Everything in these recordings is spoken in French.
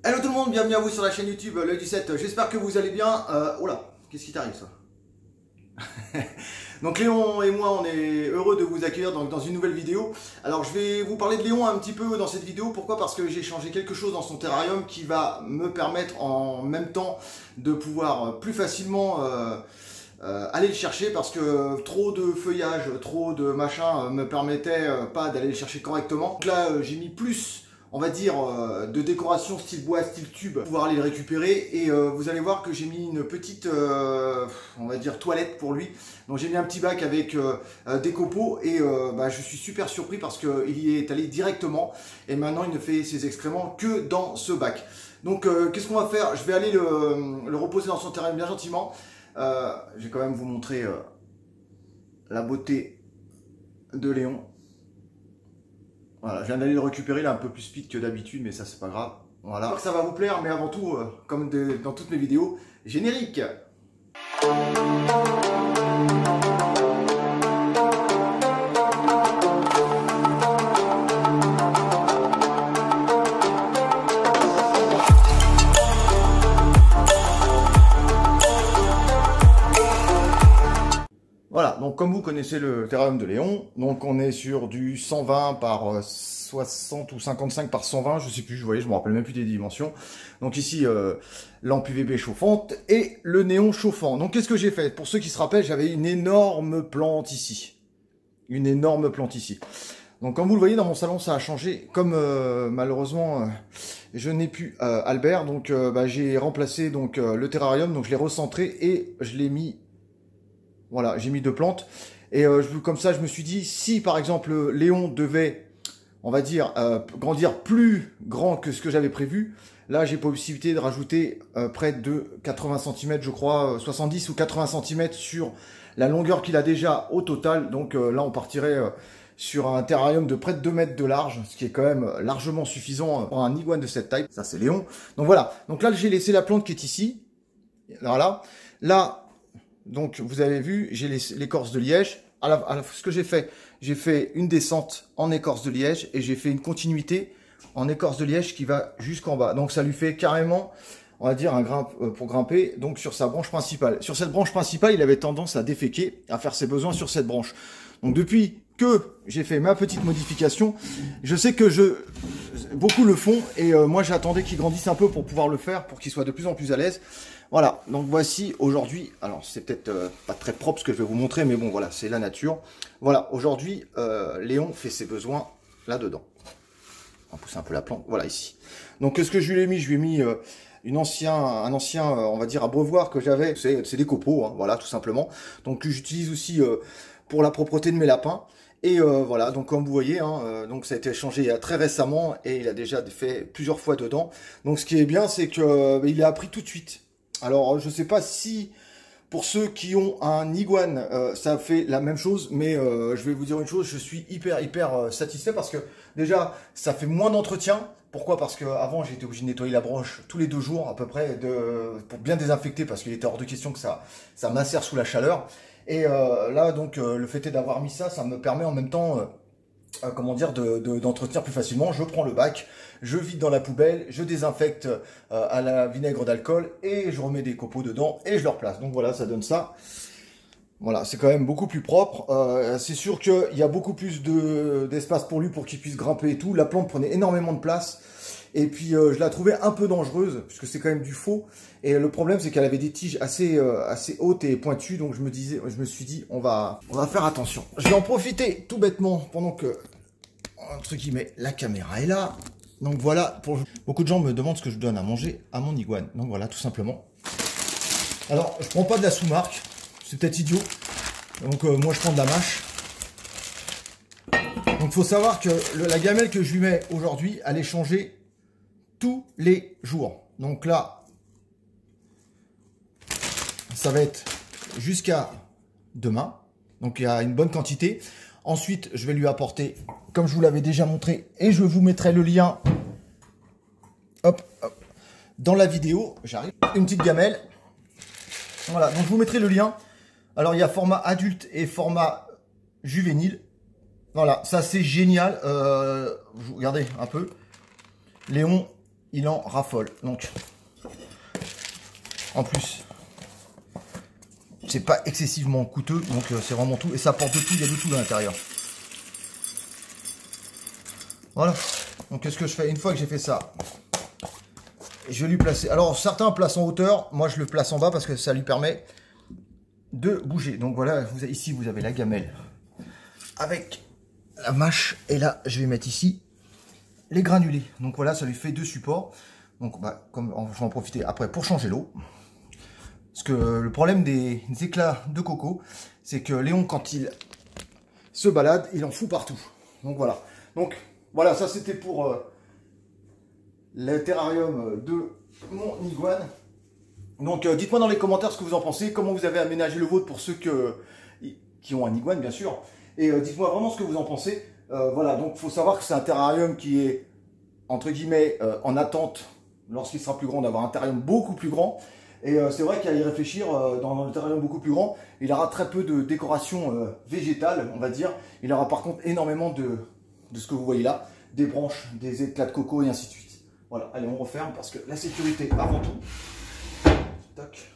Hello tout le monde, bienvenue à vous sur la chaîne YouTube L'Oeil du 7. J'espère que vous allez bien. Oh là, qu'est-ce qui t'arrive ça? Donc Léon et moi on est heureux de vous accueillir dans une nouvelle vidéo. Alors je vais vous parler de Léon un petit peu dans cette vidéo. Pourquoi? Parce que j'ai changé quelque chose dans son terrarium qui va me permettre en même temps de pouvoir plus facilement aller le chercher, parce que trop de feuillage, trop de machin me permettait pas d'aller le chercher correctement. Donc là j'ai mis plus, on va dire, de décoration style bois, style tube, pour pouvoir aller le récupérer. Et vous allez voir que j'ai mis une petite, on va dire, toilette pour lui. Donc j'ai mis un petit bac avec des copeaux et je suis super surpris parce qu'il y est allé directement. Et maintenant il ne fait ses excréments que dans ce bac. Donc qu'est-ce qu'on va faire? Je vais aller le reposer dans son terrain bien gentiment. Je vais quand même vous montrer la beauté de Léon. Voilà, je viens d'aller le récupérer, il est un peu plus speed que d'habitude, mais ça c'est pas grave. Voilà, j'espère que ça va vous plaire, mais avant tout, comme dans toutes mes vidéos, générique. Voilà, donc comme vous connaissez le terrarium de Léon, donc on est sur du 120 par 60 ou 55 par 120, je sais plus, vous voyez, je me rappelle même plus des dimensions. Donc ici, lampe UVB chauffante et le néon chauffant. Donc qu'est-ce que j'ai fait? Pour ceux qui se rappellent, j'avais une énorme plante ici. Une énorme plante ici. Donc comme vous le voyez, dans mon salon, ça a changé. Comme malheureusement, je n'ai plus Albert, donc j'ai remplacé donc, le terrarium, donc je l'ai recentré et je l'ai mis... Voilà, j'ai mis deux plantes. Et comme ça, je me suis dit, si par exemple Léon devait, on va dire, grandir plus grand que ce que j'avais prévu, là j'ai possibilité de rajouter près de 80 cm, je crois, 70 ou 80 cm sur la longueur qu'il a déjà au total. Donc là, on partirait sur un terrarium de près de 2 mètres de large, ce qui est quand même largement suffisant pour un iguane de cette taille. Ça, c'est Léon. Donc voilà. Donc là, j'ai laissé la plante qui est ici. Voilà. Là, donc vous avez vu, j'ai l'écorce de liège. Ce que j'ai fait une descente en écorce de liège et j'ai fait une continuité en écorce de liège qui va jusqu'en bas. Donc ça lui fait carrément, on va dire, un grimpe pour grimper donc sur sa branche principale. Sur cette branche principale, il avait tendance à déféquer, à faire ses besoins sur cette branche. Donc depuis que j'ai fait ma petite modification, je sais que beaucoup le font et moi j'attendais qu'il grandisse un peu pour pouvoir le faire, pour qu'il soit de plus en plus à l'aise. Voilà, donc voici aujourd'hui, alors c'est peut-être pas très propre ce que je vais vous montrer, mais bon voilà, c'est la nature. Voilà, aujourd'hui, Léon fait ses besoins là-dedans. On va pousser un peu la plante, voilà ici. Donc qu'est-ce que je lui ai mis? Je lui ai mis un ancien, on va dire, abreuvoir que j'avais, c'est des copeaux, hein, voilà, tout simplement. Donc j'utilise aussi pour la propreté de mes lapins. Et voilà, donc comme vous voyez, hein, donc ça a été changé très récemment et il a déjà fait plusieurs fois dedans. Donc ce qui est bien, c'est que il a appris tout de suite. Alors, je sais pas si pour ceux qui ont un iguane, ça fait la même chose, mais je vais vous dire une chose, je suis hyper satisfait parce que déjà, ça fait moins d'entretien. Pourquoi? Parce qu'avant, j'ai été obligé de nettoyer la branche tous les 2 jours à peu près pour bien désinfecter, parce qu'il était hors de question que ça macère sous la chaleur. Et là, donc, le fait est d'avoir mis ça, ça me permet en même temps... comment dire, d'entretenir plus facilement. Je prends le bac, je vide dans la poubelle, je désinfecte à la vinaigre d'alcool et je remets des copeaux dedans et je le replace. Donc voilà, ça donne ça. Voilà, c'est quand même beaucoup plus propre. C'est sûr qu'il y a beaucoup plus d'espace pour lui pour qu'il puisse grimper et tout. La plante prenait énormément de place. Et puis je la trouvais un peu dangereuse, puisque c'est quand même du faux. Et le problème, c'est qu'elle avait des tiges assez hautes et pointues. Donc je me suis dit, on va faire attention. Je vais en profiter tout bêtement pendant que, entre guillemets, la caméra est là. Donc voilà, beaucoup de gens me demandent ce que je donne à manger à mon iguane. Donc voilà, tout simplement. Alors, je prends pas de la sous-marque. C'est peut-être idiot. Donc moi, je prends de la mâche. Donc il faut savoir que la gamelle que je lui mets aujourd'hui, elle est changée tous les jours. Donc là, ça va être jusqu'à demain. Donc il y a une bonne quantité. Ensuite, je vais lui apporter, comme je vous l'avais déjà montré, et je vous mettrai le lien hop, dans la vidéo. J'arrive. Une petite gamelle. Voilà, donc je vous mettrai le lien. Alors il y a format adulte et format juvénile. Voilà, ça c'est génial. Regardez un peu. Léon, il en raffole. Donc, en plus, c'est pas excessivement coûteux, donc c'est vraiment tout. Et ça apporte de tout, il y a de tout à l'intérieur. Voilà. Donc qu'est-ce que je fais? Une fois que j'ai fait ça, je vais lui placer. Alors certains placent en hauteur, moi je le place en bas parce que ça lui permet de bouger. Donc voilà, ici vous avez la gamelle avec la mâche. Et là, je vais mettre ici les granulés. Donc voilà, ça lui fait 2 supports. Donc comme je vais en profiter après pour changer l'eau. Parce que le problème des éclats de coco, c'est que Léon, quand il se balade, il en fout partout. Donc voilà. Donc voilà, ça c'était pour le terrarium de mon iguane. Donc dites-moi dans les commentaires ce que vous en pensez, comment vous avez aménagé le vôtre pour ceux qui ont un iguane bien sûr. Et dites-moi vraiment ce que vous en pensez. Voilà, donc il faut savoir que c'est un terrarium qui est entre guillemets en attente, lorsqu'il sera plus grand, d'avoir un terrarium beaucoup plus grand. Et c'est vrai qu'à y réfléchir, dans le terrarium beaucoup plus grand, il aura très peu de décoration végétale, on va dire. Il aura par contre énormément de ce que vous voyez là, des branches, des éclats de coco et ainsi de suite. Voilà, allez on referme parce que la sécurité avant tout. Tac.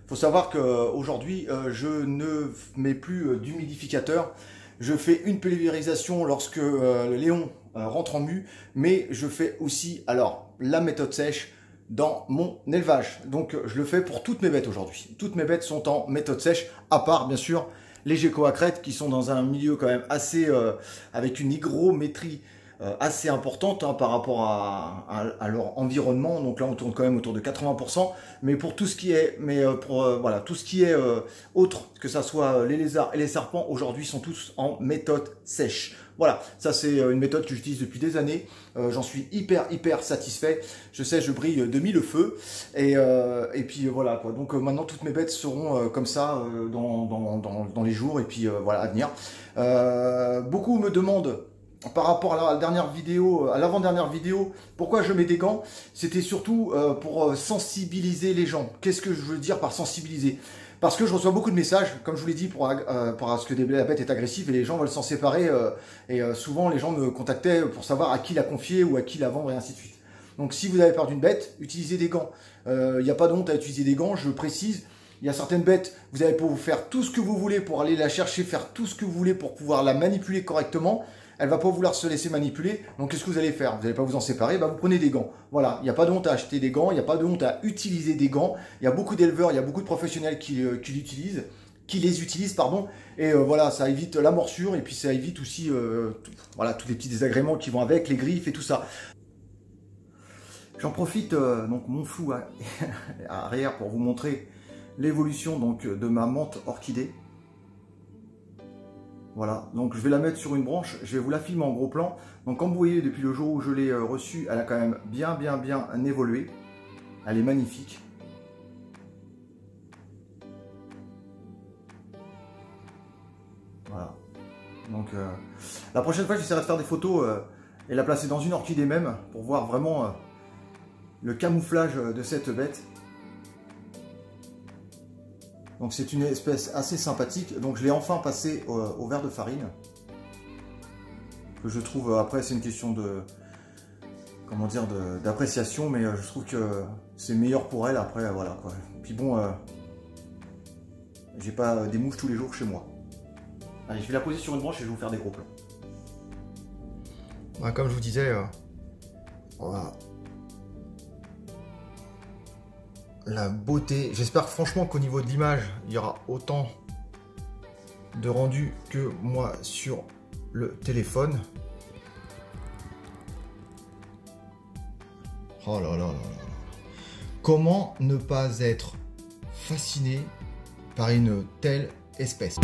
Faut savoir qu'aujourd'hui, je ne mets plus d'humidificateur. Je fais une pulvérisation lorsque Léon rentre en mue, mais je fais aussi alors la méthode sèche dans mon élevage. Donc je le fais pour toutes mes bêtes aujourd'hui. Toutes mes bêtes sont en méthode sèche, à part bien sûr les geckos à crête qui sont dans un milieu quand même assez avec une hygrométrie assez importante hein, par rapport à leur environnement. Donc là on tourne quand même autour de 80%. Mais pour tout ce qui est, voilà, tout ce qui est autre, que ça soit les lézards et les serpents, aujourd'hui sont tous en méthode sèche. Voilà, ça c'est une méthode que j'utilise depuis des années. J'en suis hyper satisfait. Je sais, je brille de mille feux. Et puis voilà quoi. Donc maintenant toutes mes bêtes seront comme ça dans les jours et puis voilà à venir. Beaucoup me demandent par rapport à la dernière vidéo, à l'avant-dernière vidéo, pourquoi je mets des gants? C'était surtout pour sensibiliser les gens. Qu'est-ce que je veux dire par sensibiliser? Parce que je reçois beaucoup de messages, comme je vous l'ai dit, pour ce que la bête est agressive et les gens veulent s'en séparer. Souvent, les gens me contactaient pour savoir à qui la confier ou à qui la vendre et ainsi de suite. Donc, si vous avez peur d'une bête, utilisez des gants. Il n'y a pas de honte à utiliser des gants, je précise. Il y a certaines bêtes, vous allez pouvoir faire tout ce que vous voulez pour aller la chercher, faire tout ce que vous voulez pour pouvoir la manipuler correctement. Elle va pas vouloir se laisser manipuler, donc qu'est-ce que vous allez faire? Vous n'allez pas vous en séparer, vous prenez des gants. Voilà, il n'y a pas de honte à acheter des gants, il n'y a pas de honte à utiliser des gants. Il y a beaucoup d'éleveurs, il y a beaucoup de professionnels qui les utilisent, pardon. Et voilà, ça évite la morsure et puis ça évite aussi voilà, tous les petits désagréments qui vont avec, les griffes et tout ça. J'en profite, donc mon flou arrière pour vous montrer l'évolution donc de ma menthe orchidée. Voilà, donc je vais la mettre sur une branche, je vais vous la filmer en gros plan. Donc comme vous voyez, depuis le jour où je l'ai reçue, elle a quand même bien évolué. Elle est magnifique. Voilà. Donc la prochaine fois, j'essaierai de faire des photos et la placer dans une orchidée même pour voir vraiment le camouflage de cette bête. Donc c'est une espèce assez sympathique. Donc je l'ai enfin passé au verre de farine. Que je trouve, après c'est une question de, comment dire, d'appréciation, mais je trouve que c'est meilleur pour elle après, voilà quoi. Puis bon, j'ai pas des mouches tous les jours chez moi. Allez, je vais la poser sur une branche et je vais vous faire des gros plans. Ouais, comme je vous disais, voilà. La beauté, j'espère franchement qu'au niveau de l'image, il y aura autant de rendu que moi sur le téléphone. Oh là là là là. Comment ne pas être fasciné par une telle espèce?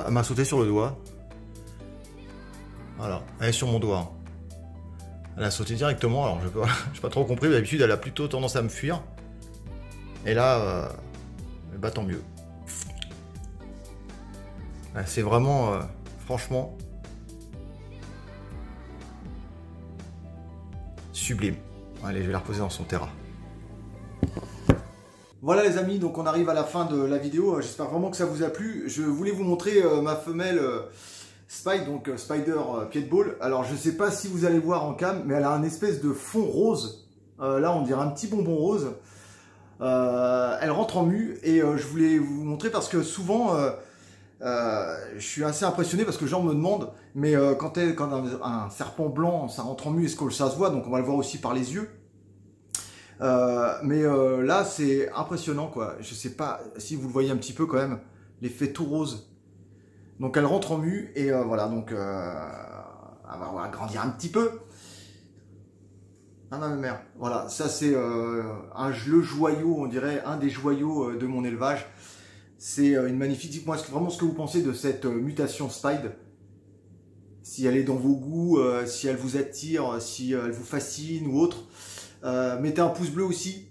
elle m'a sauté sur le doigt. Voilà, elle est sur mon doigt. Elle a sauté directement, alors je n'ai pas trop compris, d'habitude elle a plutôt tendance à me fuir. Et là, bah tant mieux. C'est vraiment, franchement, sublime. Allez, je vais la reposer dans son terrain. Voilà les amis, donc on arrive à la fin de la vidéo. J'espère vraiment que ça vous a plu. Je voulais vous montrer ma femelle Spide, donc Spider pied de ball. Alors je sais pas si vous allez voir en cam, mais elle a un espèce de fond rose. Là on dirait un petit bonbon rose. Elle rentre en mue et je voulais vous montrer parce que souvent je suis assez impressionné parce que les gens me demandent mais quand un serpent blanc ça rentre en mue, est-ce que ça se voit? Donc on va le voir aussi par les yeux. Là c'est impressionnant quoi. Je sais pas si vous le voyez un petit peu quand même, l'effet tout rose. Donc elle rentre en mue et voilà, donc elle va grandir un petit peu. Ah non mais merde, voilà, ça c'est le joyau, on dirait un des joyaux de mon élevage. C'est une magnifique, dites-moi vraiment ce que vous pensez de cette mutation Spide. Si elle est dans vos goûts, si elle vous attire, si elle vous fascine ou autre. Mettez un pouce bleu aussi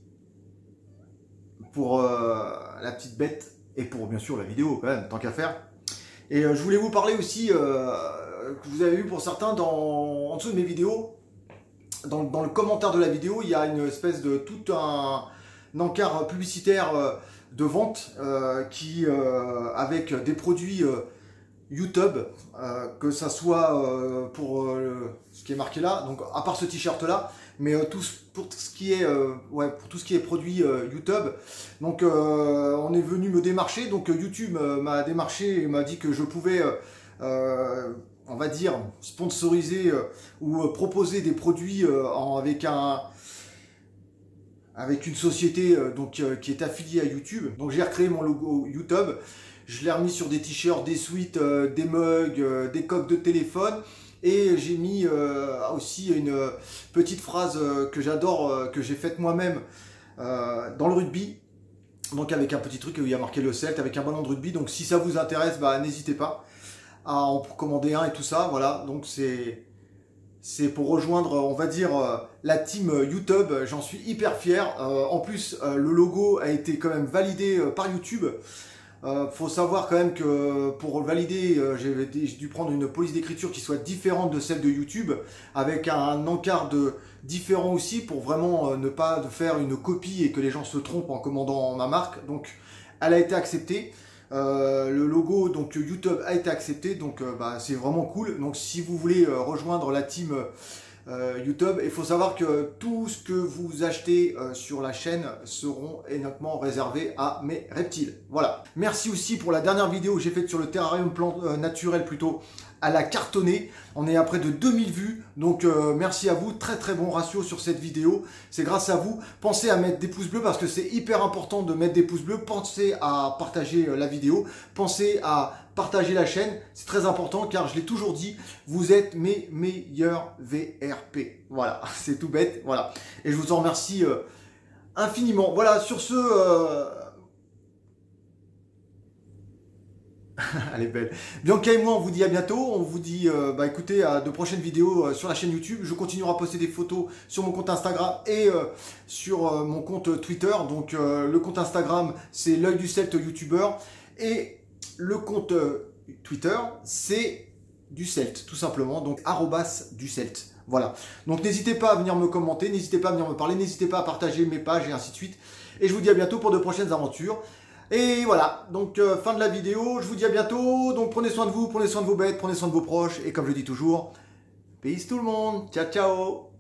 pour la petite bête et pour bien sûr la vidéo quand même, tant qu'à faire. Et je voulais vous parler aussi, que vous avez vu pour certains en dessous de mes vidéos, dans le commentaire de la vidéo, il y a une espèce de tout un encart publicitaire de vente avec des produits YouTube, que ça soit pour ce qui est marqué là, donc à part ce t-shirt là, mais pour tout ce qui est produit YouTube. Donc on est venu me démarcher, donc YouTube m'a démarché et m'a dit que je pouvais on va dire sponsoriser ou proposer des produits avec une société qui est affiliée à YouTube. Donc j'ai recréé mon logo YouTube, je l'ai remis sur des t-shirts, des sweats, des mugs, des coques de téléphone. Et j'ai mis aussi une petite phrase que j'adore, que j'ai faite moi-même dans le rugby. Donc avec un petit truc où il y a marqué le Celt, avec un ballon de rugby. Donc si ça vous intéresse, bah, n'hésitez pas à en commander un et tout ça. Voilà, donc c'est pour rejoindre, on va dire, la team YouTube. J'en suis hyper fier. En plus, le logo a été quand même validé par YouTube. Faut savoir quand même que pour le valider, j'ai dû prendre une police d'écriture qui soit différente de celle de YouTube, avec un encart différent aussi, pour vraiment ne pas faire une copie et que les gens se trompent en commandant ma marque. Donc elle a été acceptée. Le logo donc YouTube a été accepté, donc bah, c'est vraiment cool. Donc si vous voulez rejoindre la team YouTube, il faut savoir que tout ce que vous achetez sur la chaîne seront uniquement réservés à mes reptiles. Voilà. Merci aussi pour la dernière vidéo que j'ai faite sur le terrarium naturel plutôt. Elle a cartonné. On est à près de 2000 vues. Donc merci à vous. Très très bon ratio sur cette vidéo. C'est grâce à vous. Pensez à mettre des pouces bleus parce que c'est hyper important de mettre des pouces bleus. Pensez à partager la vidéo. Pensez à partager la chaîne. C'est très important car je l'ai toujours dit. Vous êtes mes meilleurs VRP. Voilà. C'est tout bête. Voilà. Et je vous en remercie infiniment. Voilà. Sur ce... Elle est belle. Bianca et moi, on vous dit à bientôt. On vous dit, bah écoutez, à de prochaines vidéos sur la chaîne YouTube. Je continuerai à poster des photos sur mon compte Instagram et sur mon compte Twitter. Donc le compte Instagram, c'est l'œil du Celt YouTuber. Et le compte Twitter, c'est du Celt, tout simplement. Donc @du Celt. Voilà. Donc n'hésitez pas à venir me commenter, n'hésitez pas à venir me parler, n'hésitez pas à partager mes pages et ainsi de suite. Et je vous dis à bientôt pour de prochaines aventures. Et voilà, donc fin de la vidéo, je vous dis à bientôt, donc prenez soin de vous, prenez soin de vos bêtes, prenez soin de vos proches, et comme je dis toujours, peace tout le monde, ciao ciao.